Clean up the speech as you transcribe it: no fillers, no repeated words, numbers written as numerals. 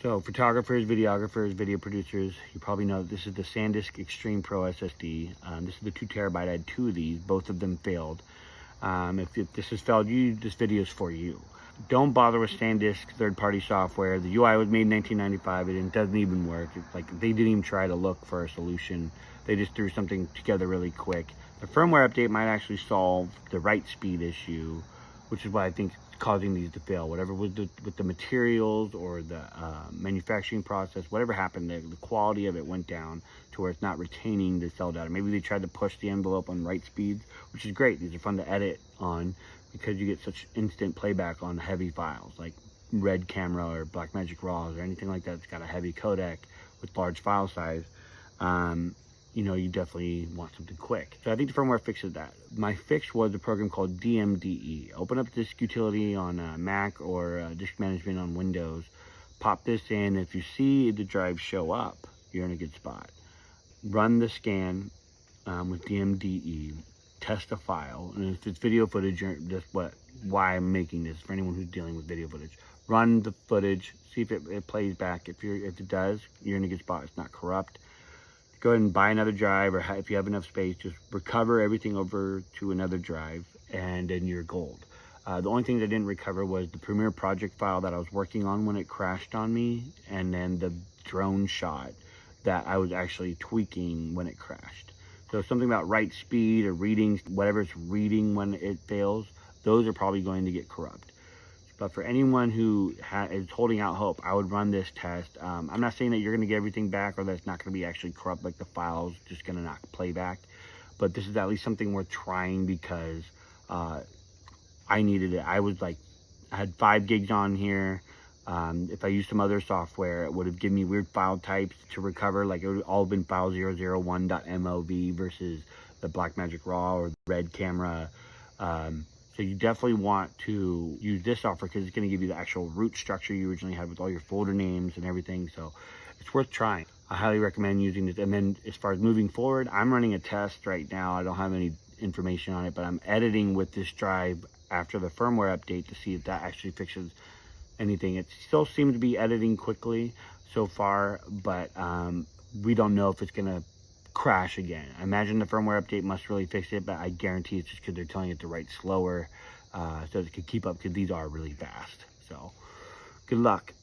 So photographers, videographers, video producers, you probably know this is the Sandisk Extreme Pro SSD. This is the 2 terabyte. I had 2 of these. Both of them failed. If this has failed you, this video is for you. Don't bother with Sandisk third-party software. The UI was made in 1995. It doesn't even work. It's like they didn't even try to look for a solution. They just threw something together really quick. The firmware update might actually solve the write speed issue, which is why I think causing these to fail. Whatever with the materials or the manufacturing process, whatever happened there, the quality of it went down to where it's not retaining the cell data. Maybe they tried to push the envelope on write speeds, which is great. These are fun to edit on because you get such instant playback on heavy files like Red Camera or Blackmagic RAWs or anything like that. It's got a heavy codec with large file size. You know, you definitely want something quick. So I think the firmware fixes that. My fix was a program called DMDE. Open up Disk Utility on Mac or Disk Management on Windows. Pop this in. If you see the drive show up, you're in a good spot. Run the scan with DMDE. Test a file. And if it's video footage, that's why I'm making this, for anyone who's dealing with video footage. Run the footage. See if it plays back. If it does, you're in a good spot. It's not corrupt. Go ahead and buy another drive, or if you have enough space, just recover everything over to another drive, and then you're gold. The only thing that I didn't recover was the Premiere project file that I was working on when it crashed on me, and then the drone shot that I was actually tweaking when it crashed. So something about write speed or reading, whatever it's reading when it fails, those are probably going to get corrupt. But for anyone who is holding out hope, I would run this test. I'm not saying that you're going to get everything back or that it's not going to be actually corrupt, like the file's just going to not play back. But this is at least something worth trying because I needed it. I had 5 gigs on here. If I used some other software, it would have given me weird file types to recover. Like it would have all been file 001.mov versus the Blackmagic RAW or the Red Camera. So you definitely want to use this software because it's going to give you the actual root structure you originally had with all your folder names and everything. So it's worth trying. I highly recommend using this. And then as far as moving forward, I'm running a test right now. I don't have any information on it, but I'm editing with this drive after the firmware update to see if that actually fixes anything. It still seems to be editing quickly so far, but we don't know if it's going to crash again. I imagine the firmware update must really fix it, but I guarantee it's just because they're telling it to write slower so it can keep up, because these are really fast. So good luck.